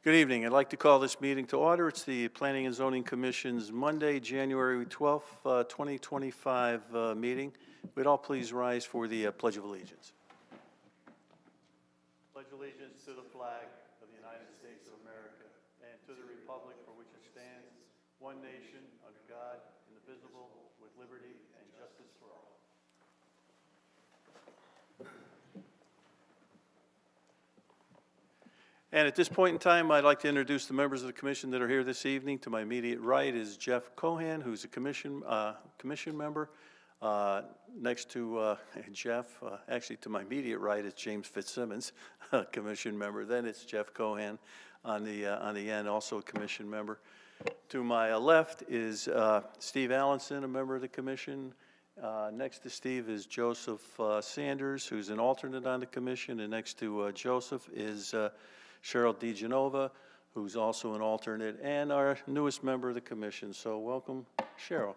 Good evening. I'd like to call this meeting to order. It's the Planning and Zoning Commission's Monday, January 12th, 2025 meeting. Would all please rise for the Pledge of Allegiance. Pledge allegiance to the flag of the United States of America and to the republic for which it stands, one nation, under God, indivisible, with liberty and justice for all. And at this point in time, I'd like to introduce the members of the commission that are here this evening. To my immediate right is Jeff Cohan, who's a commission member. Next to Jeff, actually to my immediate right is James Fitzsimmons, a commission member. Then it's Jeff Cohan on the end, also a commission member. To my left is Steve Allenson, a member of the commission. Next to Steve is Joseph Sanders, who's an alternate on the commission. And next to Joseph is Cheryl DeGenova, who's also an alternate, and our newest member of the commission. So welcome, Cheryl.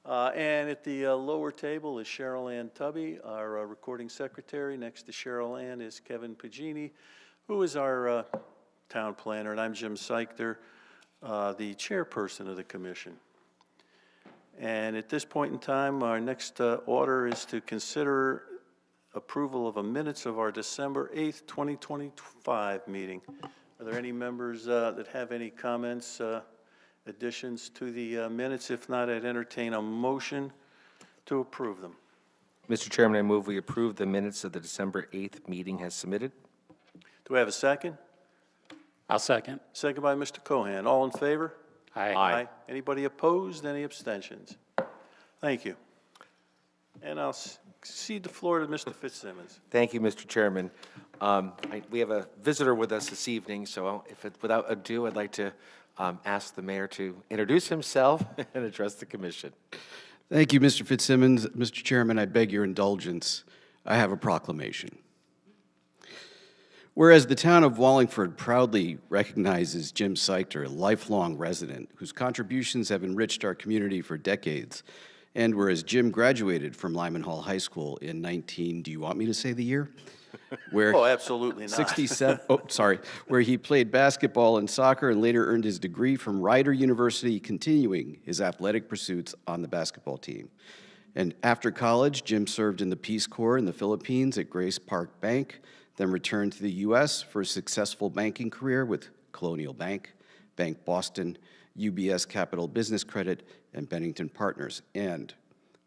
And at the lower table is Cheryl Ann Tubby, our recording secretary. Next to Cheryl Ann is Kevin Pagini, who is our town planner, and I'm Jim Seichter, the chairperson of the commission. And at this point in time, our next order is to consider approval of the minutes of our December 8th, 2025 meeting. Are there any members that have any comments, additions to the minutes? If not, I'd entertain a motion to approve them. Mr. Chairman, I move we approve the minutes of the December 8th meeting as submitted. Do we have a second? I'll second. Second by Mr. Cohan. All in favor? Aye. Aye. Anybody opposed? Any abstentions? Thank you. And I'll cede the floor to Mr. Fitzsimmons. Thank you, Mr. Chairman. We have a visitor with us this evening, so without ado, I'd like to ask the mayor to introduce himself and address the commission. Thank you, Mr. Fitzsimmons. Mr. Chairman, I beg your indulgence. I have a proclamation. Whereas the town of Wallingford proudly recognizes Jim Seichter, a lifelong resident whose contributions have enriched our community for decades, and whereas Jim graduated from Lyman Hall High School in do you want me to say the year? Where Oh, absolutely not. 67, where he played basketball and soccer and later earned his degree from Rider University, continuing his athletic pursuits on the basketball team. And after college, Jim served in the Peace Corps in the Philippines at Grace Park Bank, then returned to the U.S. for a successful banking career with Colonial Bank, Bank Boston, UBS Capital Business Credit, and Bennington Partners. And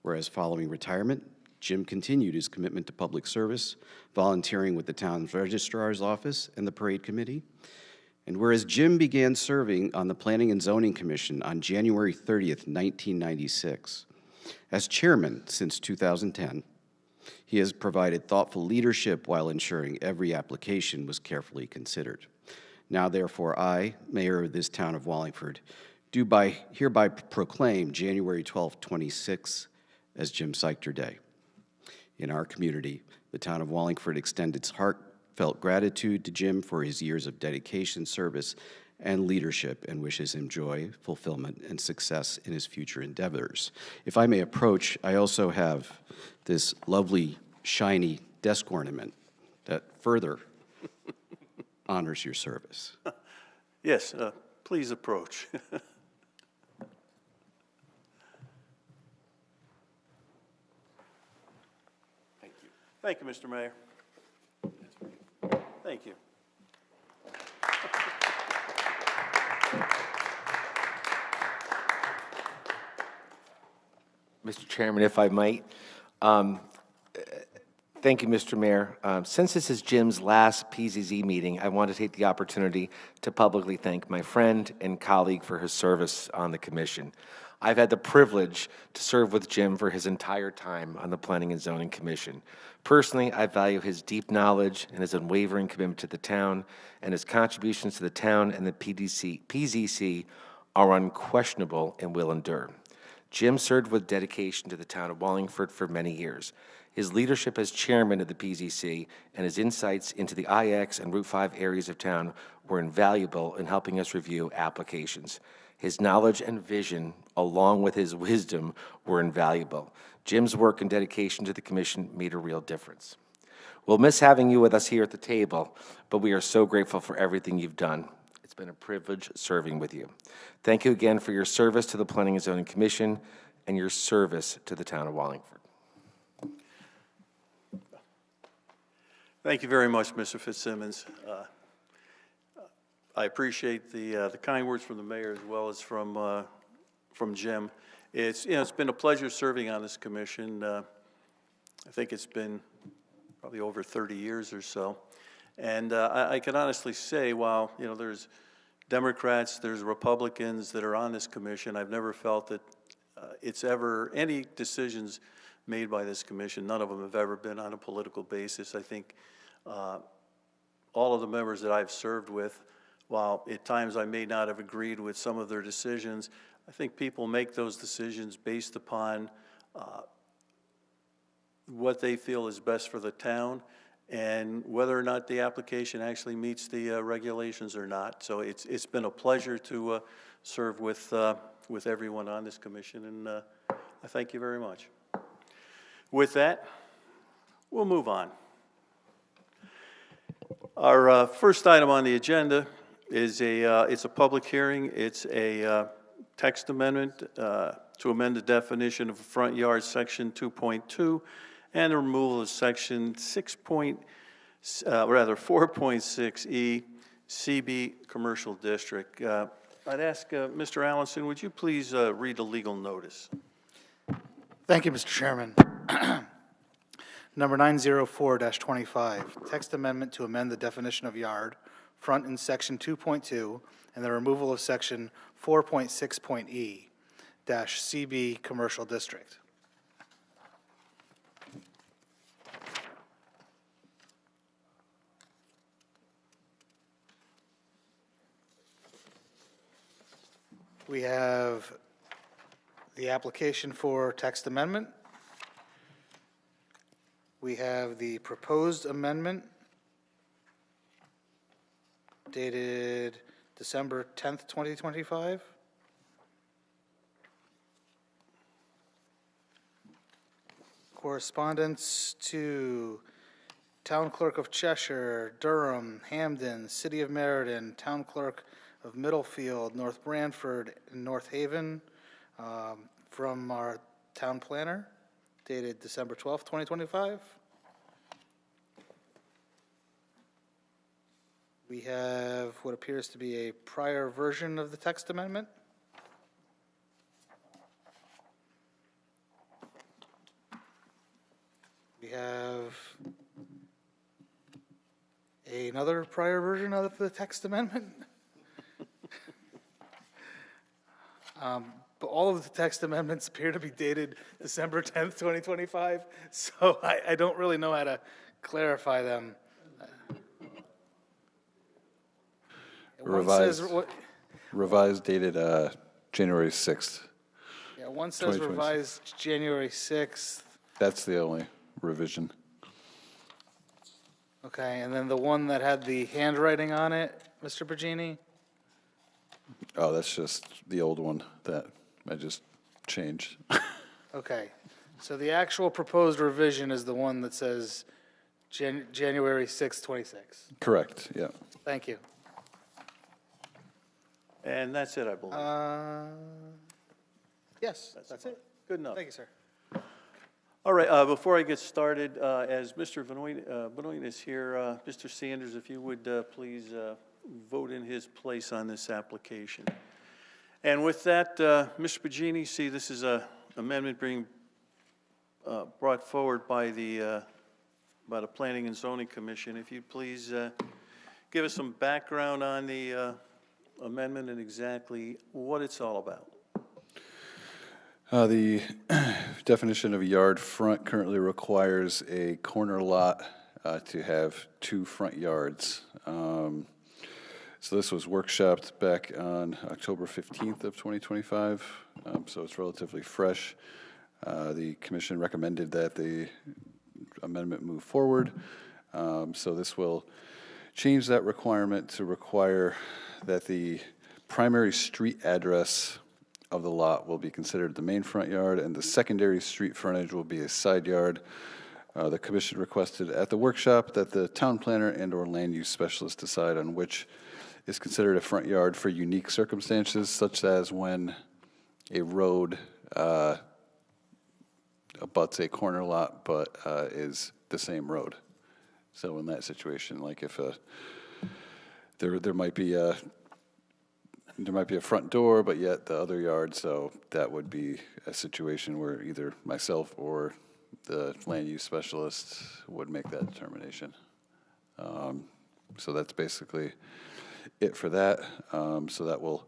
whereas following retirement, Jim continued his commitment to public service, volunteering with the town's registrar's office and the parade committee. And whereas Jim began serving on the Planning and Zoning Commission on January 30th, 1996, as chairman since 2010, he has provided thoughtful leadership while ensuring every application was carefully considered. Now, therefore, I, mayor of this town of Wallingford, do hereby proclaim January 12, 26 as Jim Seichter Day. In our community, the town of Wallingford extends its heartfelt gratitude to Jim for his years of dedication, service, and leadership, and wishes him joy, fulfillment, and success in his future endeavors. If I may approach, I also have this lovely, shiny desk ornament that further honors your service. Yes, please approach. Thank you. Thank you, Mr. Mayor. Thank you. Mr. Chairman, if I might, thank you, Mr. Mayor. Since this is Jim's last PZZ meeting, I want to take the opportunity to publicly thank my friend and colleague for his service on the commission. I've had the privilege to serve with Jim for his entire time on the Planning and Zoning Commission. Personally, I value his deep knowledge and his unwavering commitment to the town, and his contributions to the town and the PZC are unquestionable and will endure. Jim served with dedication to the town of Wallingford for many years. His leadership as chairman of the PZC and his insights into the IX and Route 5 areas of town were invaluable in helping us review applications. His knowledge and vision, along with his wisdom, were invaluable. Jim's work and dedication to the commission made a real difference. We'll miss having you with us here at the table, but we are so grateful for everything you've done. It's been a privilege serving with you. Thank you again for your service to the Planning and Zoning Commission and your service to the town of Wallingford. Thank you very much, Mr. Fitzsimmons. I appreciate the kind words from the mayor as well as from Jim. It's been a pleasure serving on this commission. I think it's been probably over 30 years or so. And I can honestly say, while there's Democrats, there's Republicans that are on this commission, I've never felt that it's ever, any decisions made by this commission, none of them have ever been on a political basis. I think all of the members that I've served with, while at times I may not have agreed with some of their decisions, I think people make those decisions based upon what they feel is best for the town and whether or not the application actually meets the regulations or not. So it's been a pleasure to serve with everyone on this commission, and I thank you very much. With that, we'll move on. Our first item on the agenda is it's a public hearing. It's a text amendment to amend the definition of a front yard, section 2.2, and the removal of section 4.6E, CB Commercial District. I'd ask Mr. Allenson, would you please read the legal notice? Thank you, Mr. Chairman. Number 904-25, text amendment to amend the definition of yard, front in section 2.2, and the removal of section 4.6.E, CB Commercial District. We have the application for text amendment. We have the proposed amendment dated December 10th, 2025. Correspondence to Town Clerk of Cheshire, Durham, Hamden, City of Meriden, Town Clerk of Middlefield, North Branford, and North Haven, from our town planner, dated December 12th, 2025. We have what appears to be a prior version of the text amendment. We have another prior version of the text amendment. But all of the text amendments appear to be dated December 10th, 2025, so I don't really know how to clarify them. Revised dated January 6th. Yeah, one says revised January 6th. That's the only revision. Okay, and then the one that had the handwriting on it, Mr. Bergini? Oh, that's just the old one that I just changed. Okay, so the actual proposed revision is the one that says January 6th, 26. Correct, yeah. Thank you. And that's it, I believe. Yes, that's it. Good enough. Thank you, sir. All right, before I get started, as Mr. Benoit is here, Mr. Sanders, if you would please vote in his place on this application. And with that, Mr. Pagini, see, this is an amendment being brought forward by the Planning and Zoning Commission. If you'd please give us some background on the amendment and exactly what it's all about. The definition of a yard front currently requires a corner lot to have 2 front yards. So this was workshopped back on October 15th of 2025, so it's relatively fresh. The commission recommended that the amendment move forward. So this will change that requirement to require that the primary street address of the lot will be considered the main front yard, and the secondary street frontage will be a side yard. The commission requested at the workshop that the town planner and/or land use specialist decide on which is considered a front yard for unique circumstances, such as when a road abuts a corner lot but is the same road. So in that situation, like if there might be a front door, but yet the other yard, so that would be a situation where either myself or the land use specialist would make that determination. So that's basically it for that. So that will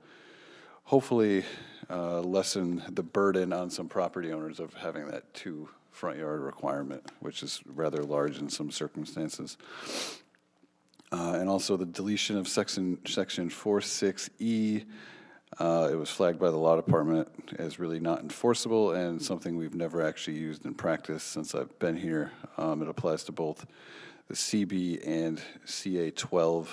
hopefully lessen the burden on some property owners of having that 2 front yard requirement, which is rather large in some circumstances. And also the deletion of section 46E. It was flagged by the law department as really not enforceable and something we've never actually used in practice since I've been here. It applies to both the CB and CA12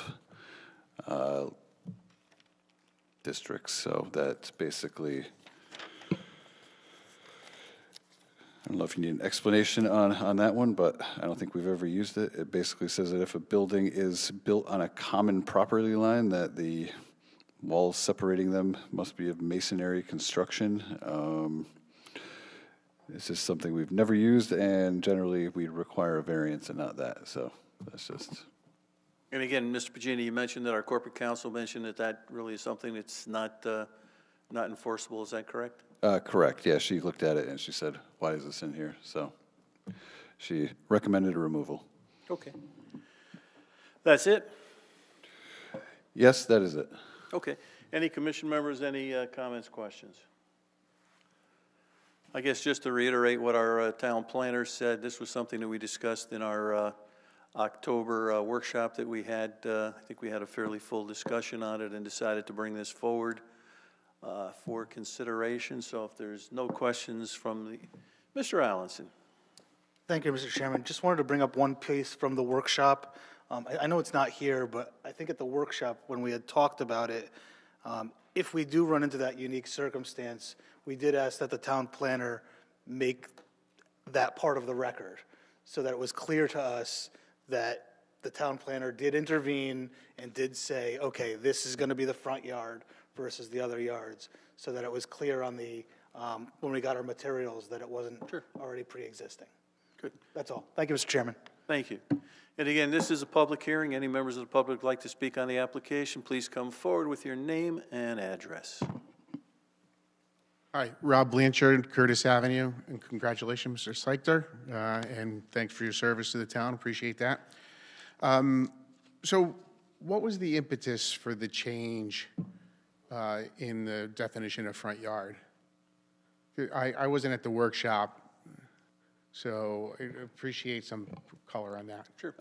districts. So that's basically, I don't know if you need an explanation on that one, but I don't think we've ever used it. It basically says that if a building is built on a common property line, that the walls separating them must be of masonry construction. It's just something we've never used, and generally we require a variance and not that. So that's just. And again, Mr. Pagini, you mentioned that our corporate counsel mentioned that really is something that's not enforceable. Is that correct? Correct. Yeah, she looked at it and she said, "Why is this in here?" So she recommended a removal. Okay. That's it? Yes, that is it. Okay. Any commission members, any comments, questions? I guess just to reiterate what our town planner said, this was something that we discussed in our October workshop that we had. I think we had a fairly full discussion on it and decided to bring this forward for consideration. So if there's no questions from Mr. Allenson. Thank you, Mr. Chairman. Just wanted to bring up one piece from the workshop. I know it's not here, but I think at the workshop when we had talked about it, if we do run into that unique circumstance, we did ask that the town planner make that part of the record so that it was clear to us that the town planner did intervene and did say, okay, this is going to be the front yard versus the other yards, so that it was clear on the, when we got our materials, that it wasn't already pre-existing. Good. That's all. Thank you, Mr. Chairman. Thank you. And again, this is a public hearing. Any members of the public would like to speak on the application, please come forward with your name and address. Hi, Rob Blanchard, Curtis Avenue, and congratulations, Mr. Seichter, and thanks for your service to the town. Appreciate that. So what was the impetus for the change in the definition of front yard? I wasn't at the workshop, so I appreciate some color on that. Sure.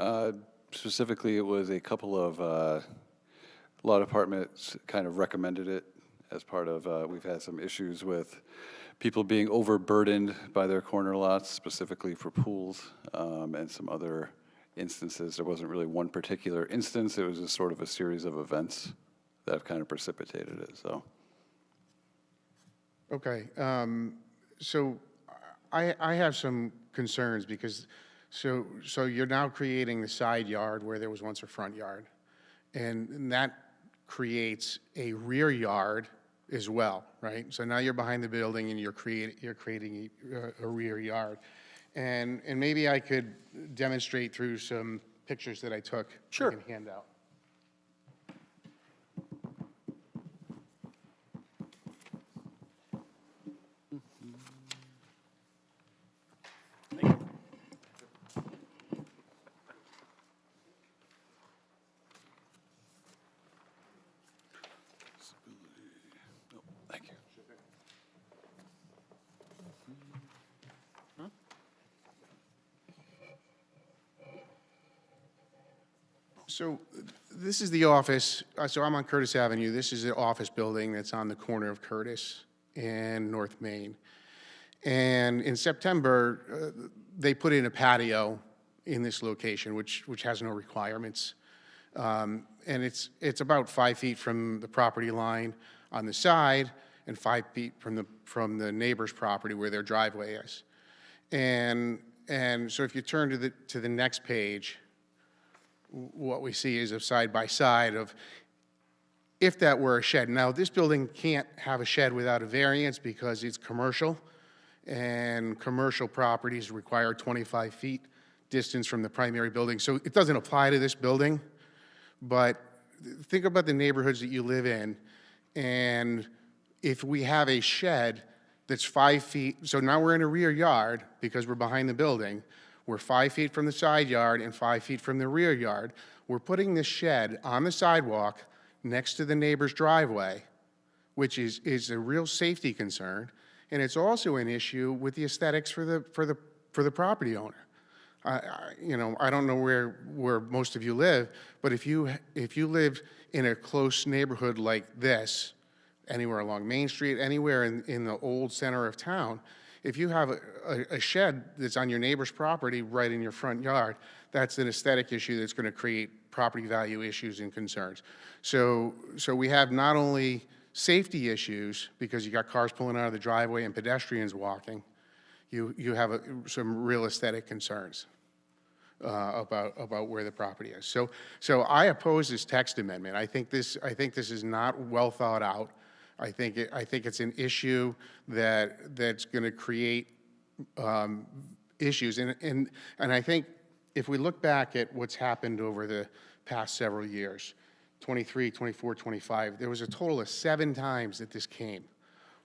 Specifically, it was a couple of law departments kind of recommended it as part of, we've had some issues with people being overburdened by their corner lots, specifically for pools, and some other instances. There wasn't really one particular instance. It was just sort of a series of events that have kind of precipitated it, so. Okay, so I have some concerns because, so you're now creating the side yard where there was once a front yard, and that creates a rear yard as well, right? So now you're behind the building and you're creating a rear yard. And maybe I could demonstrate through some pictures that I took. Sure. I can hand out. Thank you. So this is the office. So I'm on Curtis Avenue. This is the office building that's on the corner of Curtis and North Main. And in September, they put in a patio in this location, which has no requirements. And it's about 5 feet from the property line on the side and 5 feet from the neighbor's property where their driveway is. And so if you turn to the next page, what we see is a side by side of if that were a shed. Now, this building can't have a shed without a variance because it's commercial, and commercial properties require 25 feet distance from the primary building. So it doesn't apply to this building, but think about the neighborhoods that you live in, and if we have a shed that's 5 feet, so now we're in a rear yard because we're behind the building, we're 5 feet from the side yard and 5 feet from the rear yard, we're putting this shed on the sidewalk next to the neighbor's driveway, which is a real safety concern, and it's also an issue with the aesthetics for the property owner. You know, I don't know where most of you live, but if you live in a close neighborhood like this, anywhere along Main Street, anywhere in the old center of town, if you have a shed that's on your neighbor's property right in your front yard, that's an aesthetic issue that's going to create property value issues and concerns. So we have not only safety issues because you got cars pulling out of the driveway and pedestrians walking, you have some real aesthetic concerns about where the property is. So I oppose this text amendment. I think this is not well thought out. I think it's an issue that's going to create issues, and I think if we look back at what's happened over the past several years, 23, 24, 25, there was a total of 7 times that this came.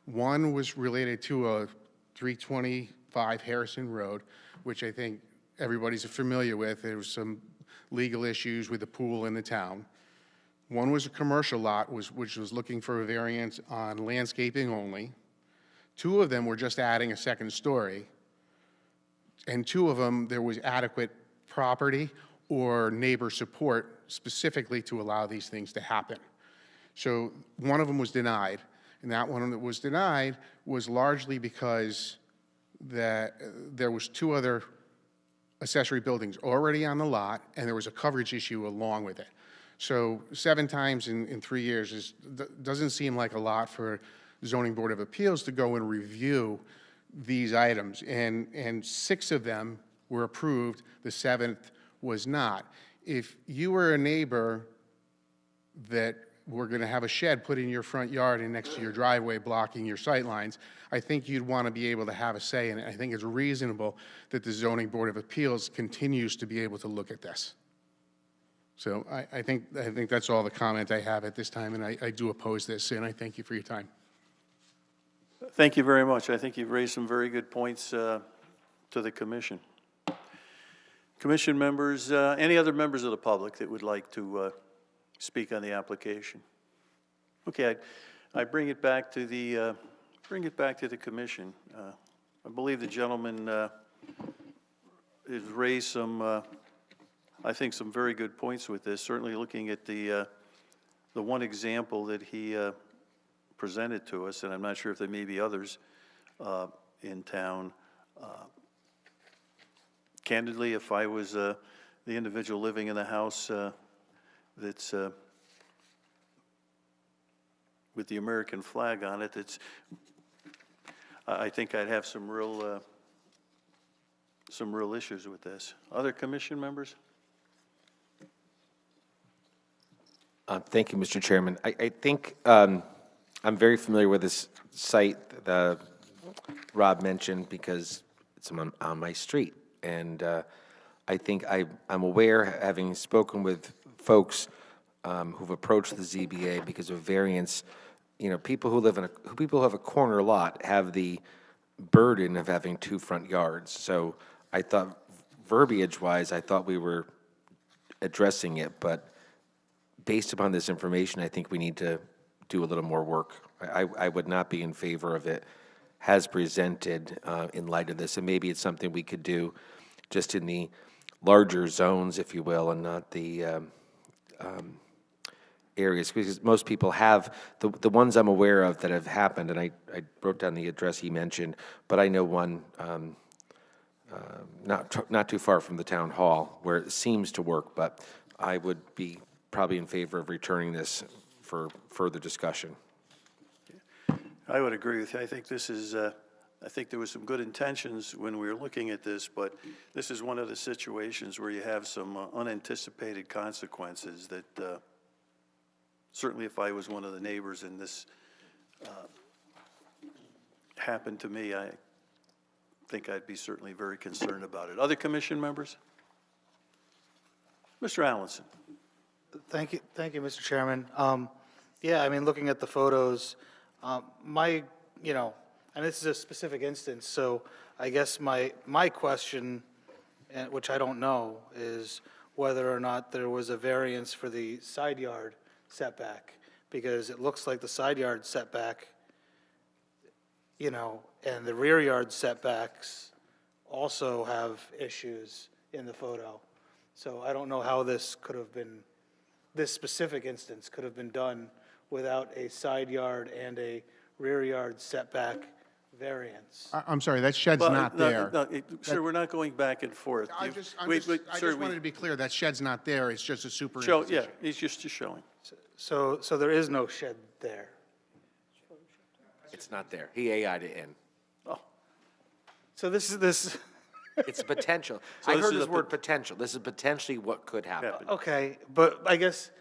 One was related to a 325 Harrison Road, which I think everybody's familiar with. There was some legal issues with the pool in the town. One was a commercial lot, which was looking for a variance on landscaping only. 2 of them were just adding a second story. And 2 of them, there was adequate property or neighbor support specifically to allow these things to happen. So one of them was denied. And that one that was denied was largely because there was 2 other accessory buildings already on the lot, and there was a coverage issue along with it. So 7 times in 3 years doesn't seem like a lot for Zoning Board of Appeals to go and review these items. And 6 of them were approved, the 7th was not. If you were a neighbor that were going to have a shed put in your front yard and next to your driveway blocking your sight lines, I think you'd want to be able to have a say in it. I think it's reasonable that the Zoning Board of Appeals continues to be able to look at this. So I think that's all the comment I have at this time, and I do oppose this, and I thank you for your time. Thank you very much. I think you've raised some very good points to the commission. Commission members, any other members of the public that would like to speak on the application? Okay, I bring it back to the commission. I believe the gentleman has raised some. I think some very good points with this. Certainly, looking at the one example that he presented to us, and I'm not sure if there may be others in town. Candidly, if I was the individual living in the house that's with the American flag on it, I think I'd have some real issues with this. Other commission members? Thank you, Mr. Chairman. I think I'm very familiar with this site that Rob mentioned because it's on my street. And I think I'm aware, having spoken with folks who've approached the ZBA because of variance, you know, people who have a corner lot have the burden of having 2 front yards. So I thought, verbiage-wise, I thought we were addressing it, but based upon this information, I think we need to do a little more work. I would not be in favor of it as presented in light of this, and maybe it's something we could do just in the larger zones, if you will, and not the areas, because most people have, the ones I'm aware of that have happened, and I wrote down the address he mentioned, but I know one not too far from the town hall where it seems to work, but I would be probably in favor of returning this for further discussion. I would agree with you. I think this is, I think there was some good intentions when we were looking at this, but this is one of the situations where you have some unanticipated consequences that certainly if I was one of the neighbors and this happened to me, I think I'd be certainly very concerned about it. Other commission members? Mr. Allenson? Thank you, Mr. Chairman. Yeah, I mean, looking at the photos, and this is a specific instance, so I guess my question, which I don't know, is whether or not there was a variance for the side yard setback, because it looks like the side yard setback, and the rear yard setbacks also have issues in the photo. So I don't know how this specific instance could have been done without a side yard and a rear yard setback variance. I'm sorry, that shed's Well, not no, there. no, sir, we're not going back and forth. I You- just sir, wanted to be clear, that shed's not there, it's just a Yeah, superimposition. he's just showing. So there is no shed there. It's not there. He AI'd it in. So this, It's potential. So I this heard is his a word potential. This is potentially what could happen. Happen. okay, but I guess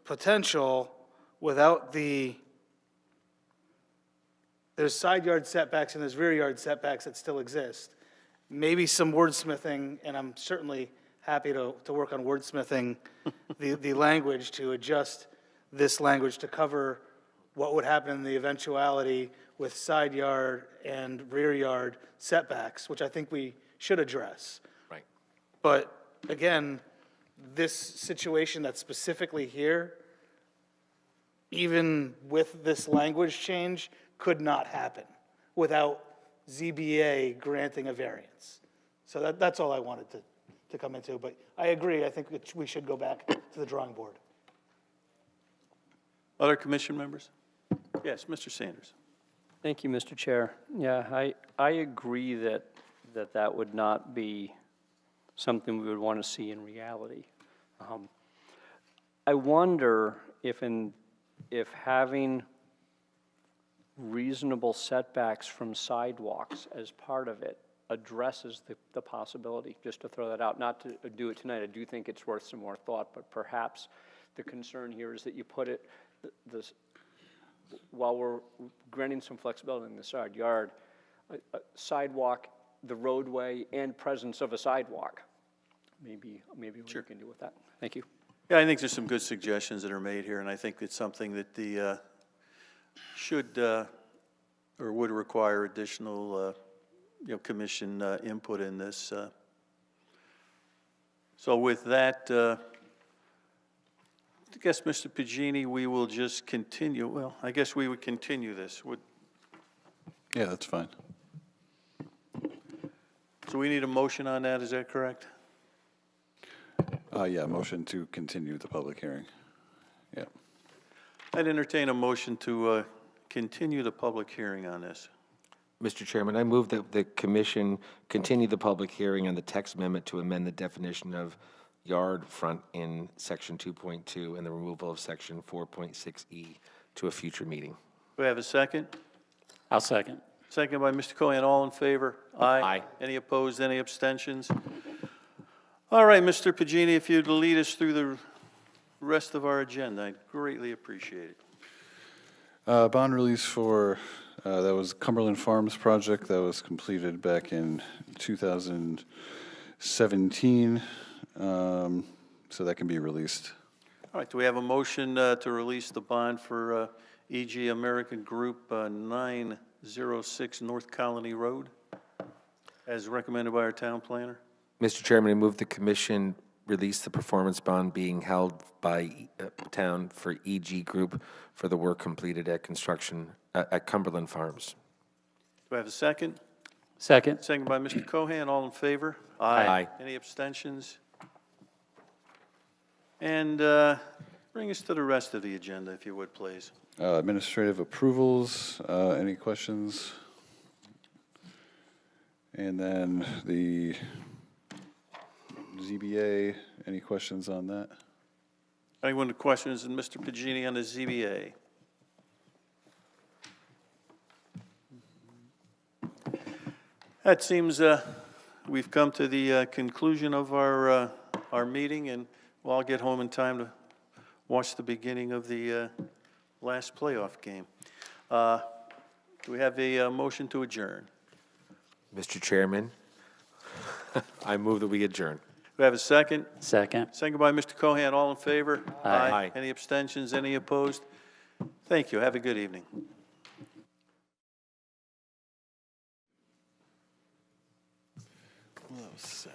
potential without there's side yard setbacks and there's rear yard setbacks that still exist. Maybe some wordsmithing, and I'm certainly happy to work on wordsmithing the language to adjust this language to cover what would happen in the eventuality with side yard and rear yard setbacks, which I think we should address. Right. But again, this situation that's specifically here, even with this language change, could not happen without ZBA granting a variance. So that's all I wanted to come into, but I agree, I think that we should go back to the drawing board. Other commission members? Yes, Mr. Sanders. Thank you, Mr. Chair. Yeah, I agree that would not be something we would want to see in reality. I wonder if having reasonable setbacks from sidewalks as part of it addresses the possibility, just to throw that out, not to do it tonight. I do think it's worth some more thought, but perhaps the concern here is that you put it, while we're granting some flexibility in the side yard, a sidewalk, the roadway, and presence of a sidewalk. Maybe what we can do with that. Thank you. Yeah, I think there's some good suggestions that are made here, and I think it's something that the should or would require additional commission input in this. So with that, I guess, Mr. Pagini, we will just continue. Well, I guess we would continue this. Yeah, that's fine. So we need a motion on that, is that correct? Yeah, motion to continue the public hearing. Yeah. I'd entertain a motion to continue the public hearing on this. Mr. Chairman, I move that the commission continue the public hearing on the text amendment to amend the definition of yard front in section 2.2 and the removal of section 4.6E to a future meeting. Do we have a second? I'll second. Second by Mr. Cohen. All in favor? Aye. Aye. Any opposed? Any abstentions? All right, Mr. Pagini, if you'd lead us through the rest of our agenda, I'd greatly appreciate it. Bond release for, that was Cumberland Farms project that was completed back in 2017. So that can be released. All right, do we have a motion to release the bond for E.G. American Group 906 North Colony Road, as recommended by our town planner? Mr. Chairman, I move the commission release the performance bond being held by town for EG Group for the work completed at construction at Cumberland Farms. Do I have a second? Second. Second by Mr. Cohen. All in favor? Aye. Any abstentions? And bring us to the rest of the agenda, if you would, please. Administrative approvals, any questions? And then the ZBA, any questions on that? Anyone with questions, and Mr. Pagini on the ZBA? That seems we've come to the conclusion of our meeting, and we'll all get home in time to watched the beginning of the last playoff game. Do we have a motion to adjourn? Mr. Chairman, I move that we adjourn. Do we have a second? Second. Second by Mr. Cohan. All in favor? Aye. Any abstentions? Any opposed? Thank you. Have a good evening. Well, that was sad.